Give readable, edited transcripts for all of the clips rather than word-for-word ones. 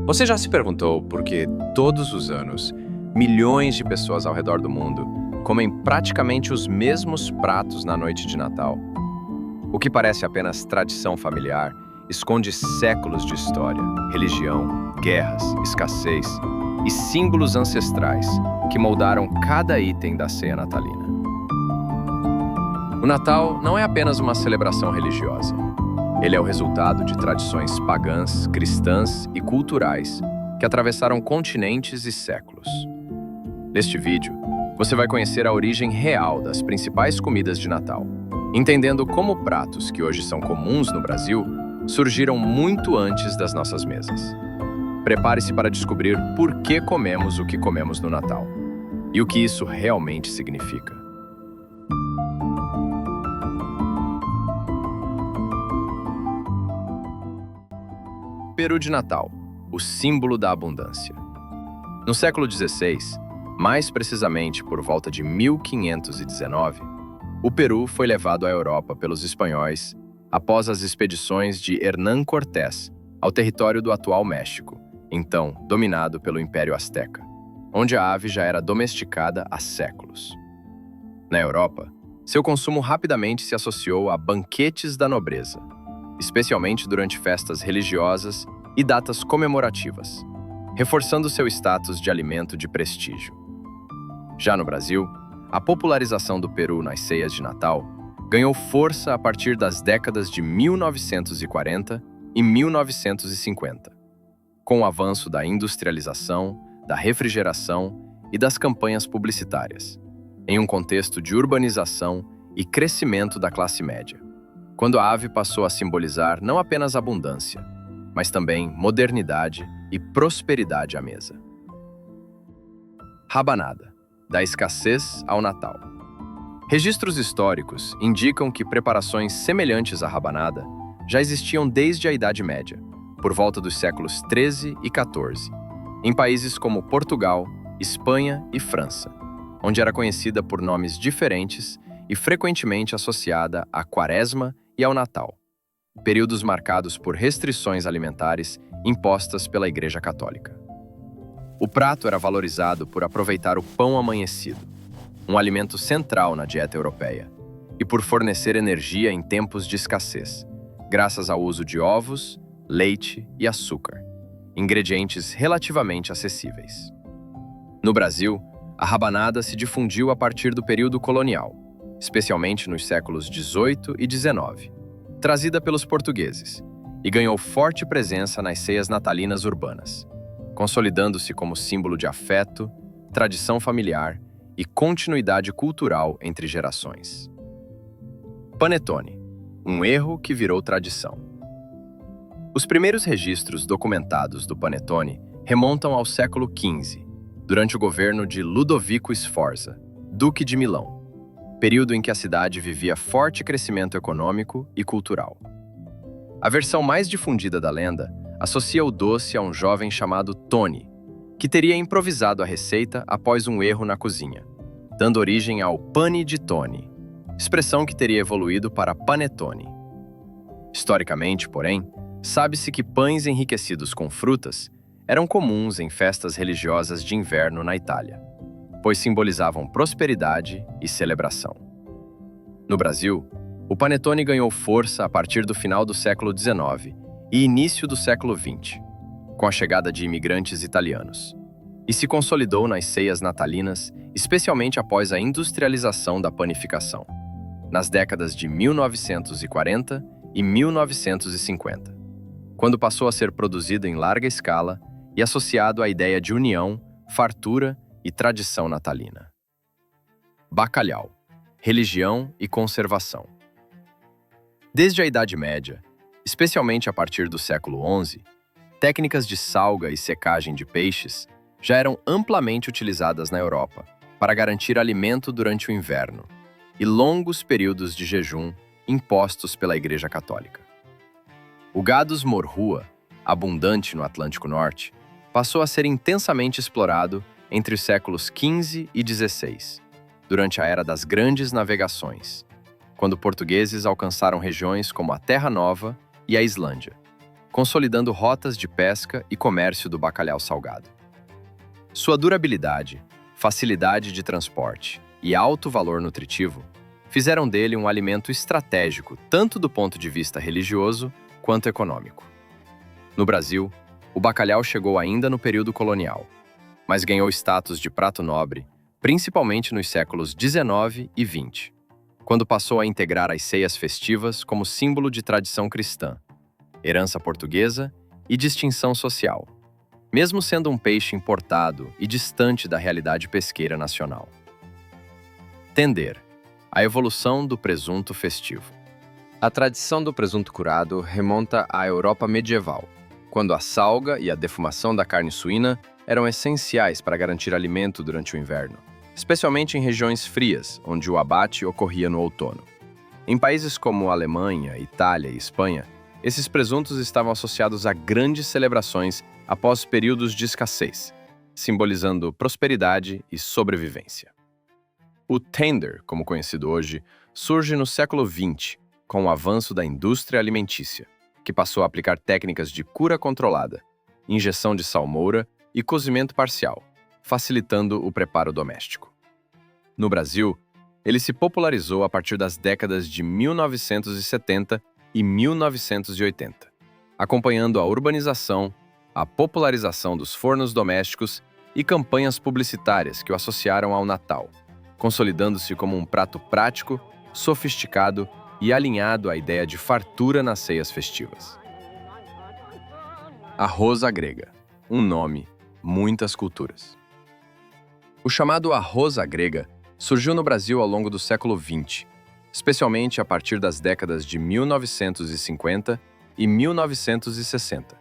Você já se perguntou por que todos os anos milhões de pessoas ao redor do mundo comem praticamente os mesmos pratos na noite de Natal? O que parece apenas tradição familiar esconde séculos de história, religião, guerras, escassez e símbolos ancestrais que moldaram cada item da ceia natalina. O Natal não é apenas uma celebração religiosa. Ele é o resultado de tradições pagãs, cristãs e culturais que atravessaram continentes e séculos. Neste vídeo, você vai conhecer a origem real das principais comidas de Natal, entendendo como pratos que hoje são comuns no Brasil surgiram muito antes das nossas mesas. Prepare-se para descobrir por que comemos o que comemos no Natal e o que isso realmente significa. Peru de Natal, o símbolo da abundância. No século XVI, mais precisamente por volta de 1519, o Peru foi levado à Europa pelos espanhóis após as expedições de Hernán Cortés ao território do atual México, então dominado pelo Império Azteca, onde a ave já era domesticada há séculos. Na Europa, seu consumo rapidamente se associou a banquetes da nobreza, especialmente durante festas religiosas e datas comemorativas, reforçando seu status de alimento de prestígio. Já no Brasil, a popularização do peru nas ceias de Natal ganhou força a partir das décadas de 1940 e 1950, com o avanço da industrialização, da refrigeração e das campanhas publicitárias, em um contexto de urbanização e crescimento da classe média, quando a ave passou a simbolizar não apenas abundância, mas também modernidade e prosperidade à mesa. Rabanada, da escassez ao Natal. Registros históricos indicam que preparações semelhantes à rabanada já existiam desde a Idade Média, por volta dos séculos XIII e XIV, em países como Portugal, Espanha e França, onde era conhecida por nomes diferentes e frequentemente associada à Quaresma e ao Natal, períodos marcados por restrições alimentares impostas pela Igreja Católica. O prato era valorizado por aproveitar o pão amanhecido, um alimento central na dieta europeia, e por fornecer energia em tempos de escassez, graças ao uso de ovos, leite e açúcar, ingredientes relativamente acessíveis. No Brasil, a rabanada se difundiu a partir do período colonial, especialmente nos séculos XVIII e XIX, trazida pelos portugueses, e ganhou forte presença nas ceias natalinas urbanas, consolidando-se como símbolo de afeto, tradição familiar e continuidade cultural entre gerações. Panetone, um erro que virou tradição. Os primeiros registros documentados do panetone remontam ao século XV, durante o governo de Ludovico Sforza, Duque de Milão, período em que a cidade vivia forte crescimento econômico e cultural. A versão mais difundida da lenda associa o doce a um jovem chamado Tony, que teria improvisado a receita após um erro na cozinha, dando origem ao pane di Tony, expressão que teria evoluído para panetone. Historicamente, porém, sabe-se que pães enriquecidos com frutas eram comuns em festas religiosas de inverno na Itália, pois simbolizavam prosperidade e celebração. No Brasil, o panetone ganhou força a partir do final do século XIX e início do século XX, com a chegada de imigrantes italianos, e se consolidou nas ceias natalinas, especialmente após a industrialização da panificação, nas décadas de 1940 e 1950, quando passou a ser produzido em larga escala e associado à ideia de união, fartura e tradição natalina. Bacalhau, religião e conservação. Desde a Idade Média, especialmente a partir do século XI, técnicas de salga e secagem de peixes já eram amplamente utilizadas na Europa para garantir alimento durante o inverno e longos períodos de jejum impostos pela Igreja Católica. O Gadus morrua, abundante no Atlântico Norte, passou a ser intensamente explorado entre os séculos XV e XVI, durante a Era das Grandes Navegações, quando portugueses alcançaram regiões como a Terra Nova e a Islândia, consolidando rotas de pesca e comércio do bacalhau salgado. Sua durabilidade, facilidade de transporte e alto valor nutritivo fizeram dele um alimento estratégico tanto do ponto de vista religioso quanto econômico. No Brasil, o bacalhau chegou ainda no período colonial, mas ganhou status de prato nobre, principalmente nos séculos XIX e XX, quando passou a integrar as ceias festivas como símbolo de tradição cristã, herança portuguesa e distinção social, mesmo sendo um peixe importado e distante da realidade pesqueira nacional. Tender: a evolução do presunto festivo. A tradição do presunto curado remonta à Europa medieval, quando a salga e a defumação da carne suína eram essenciais para garantir alimento durante o inverno, especialmente em regiões frias, onde o abate ocorria no outono. Em países como Alemanha, Itália e Espanha, esses presuntos estavam associados a grandes celebrações após períodos de escassez, simbolizando prosperidade e sobrevivência. O tender, como conhecido hoje, surge no século XX, com o avanço da indústria alimentícia, que passou a aplicar técnicas de cura controlada, injeção de salmoura e cozimento parcial, facilitando o preparo doméstico. No Brasil, ele se popularizou a partir das décadas de 1970 e 1980, acompanhando a urbanização, a popularização dos fornos domésticos e campanhas publicitárias que o associaram ao Natal, consolidando-se como um prato prático, sofisticado e alinhado à ideia de fartura nas ceias festivas. Arroz à grega. Um nome, muitas culturas. O chamado arroz à grega surgiu no Brasil ao longo do século XX, especialmente a partir das décadas de 1950 e 1960,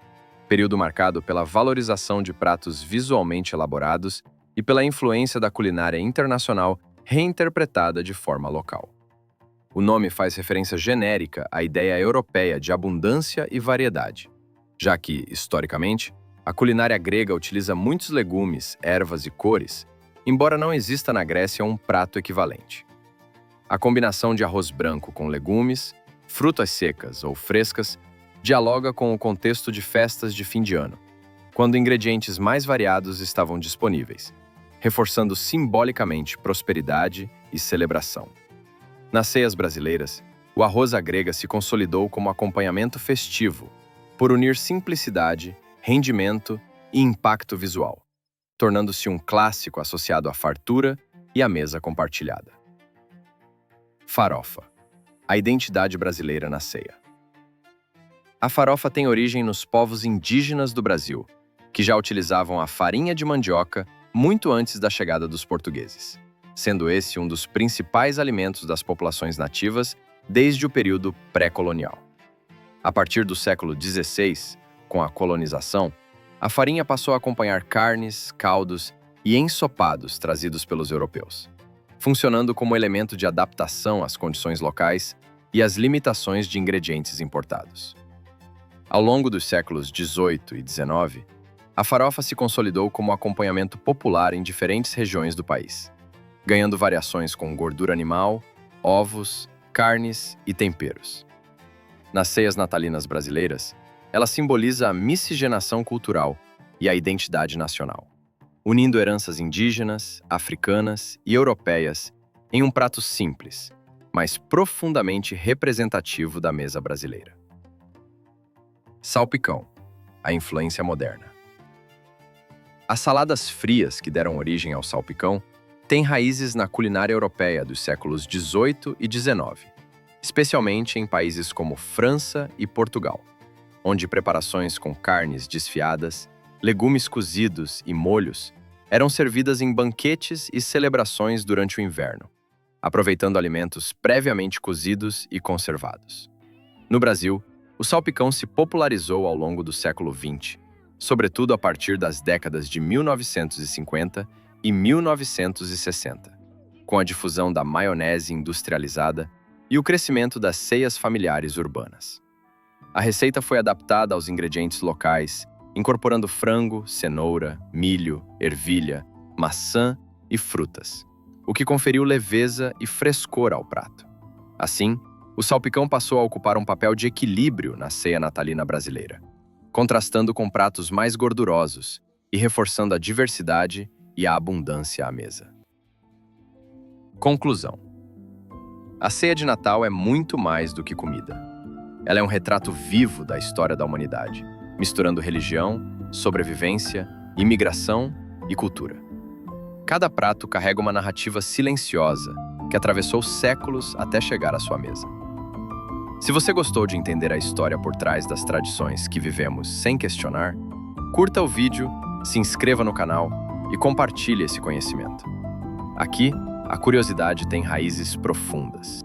período marcado pela valorização de pratos visualmente elaborados e pela influência da culinária internacional reinterpretada de forma local. O nome faz referência genérica à ideia europeia de abundância e variedade, já que, historicamente, a culinária grega utiliza muitos legumes, ervas e cores, embora não exista na Grécia um prato equivalente. A combinação de arroz branco com legumes, frutas secas ou frescas, dialoga com o contexto de festas de fim de ano, quando ingredientes mais variados estavam disponíveis, reforçando simbolicamente prosperidade e celebração. Nas ceias brasileiras, o arroz à grega se consolidou como acompanhamento festivo, por unir simplicidade, rendimento e impacto visual, tornando-se um clássico associado à fartura e à mesa compartilhada. Farofa: a identidade brasileira na ceia. A farofa tem origem nos povos indígenas do Brasil, que já utilizavam a farinha de mandioca muito antes da chegada dos portugueses, sendo esse um dos principais alimentos das populações nativas desde o período pré-colonial. A partir do século XVI, com a colonização, a farinha passou a acompanhar carnes, caldos e ensopados trazidos pelos europeus, funcionando como elemento de adaptação às condições locais e às limitações de ingredientes importados. Ao longo dos séculos XVIII e XIX, a farofa se consolidou como acompanhamento popular em diferentes regiões do país, ganhando variações com gordura animal, ovos, carnes e temperos. Nas ceias natalinas brasileiras, ela simboliza a miscigenação cultural e a identidade nacional, unindo heranças indígenas, africanas e europeias em um prato simples, mas profundamente representativo da mesa brasileira. Salpicão: a influência moderna. As saladas frias que deram origem ao salpicão têm raízes na culinária europeia dos séculos XVIII e XIX, especialmente em países como França e Portugal, onde preparações com carnes desfiadas, legumes cozidos e molhos eram servidas em banquetes e celebrações durante o inverno, aproveitando alimentos previamente cozidos e conservados. No Brasil, o salpicão se popularizou ao longo do século XX, sobretudo a partir das décadas de 1950 e 1960, com a difusão da maionese industrializada e o crescimento das ceias familiares urbanas. A receita foi adaptada aos ingredientes locais, incorporando frango, cenoura, milho, ervilha, maçã e frutas, o que conferiu leveza e frescor ao prato. Assim, o salpicão passou a ocupar um papel de equilíbrio na ceia natalina brasileira, contrastando com pratos mais gordurosos e reforçando a diversidade e a abundância à mesa. Conclusão: a ceia de Natal é muito mais do que comida. Ela é um retrato vivo da história da humanidade, misturando religião, sobrevivência, imigração e cultura. Cada prato carrega uma narrativa silenciosa que atravessou séculos até chegar à sua mesa. Se você gostou de entender a história por trás das tradições que vivemos sem questionar, curta o vídeo, se inscreva no canal e compartilhe esse conhecimento. Aqui, a curiosidade tem raízes profundas.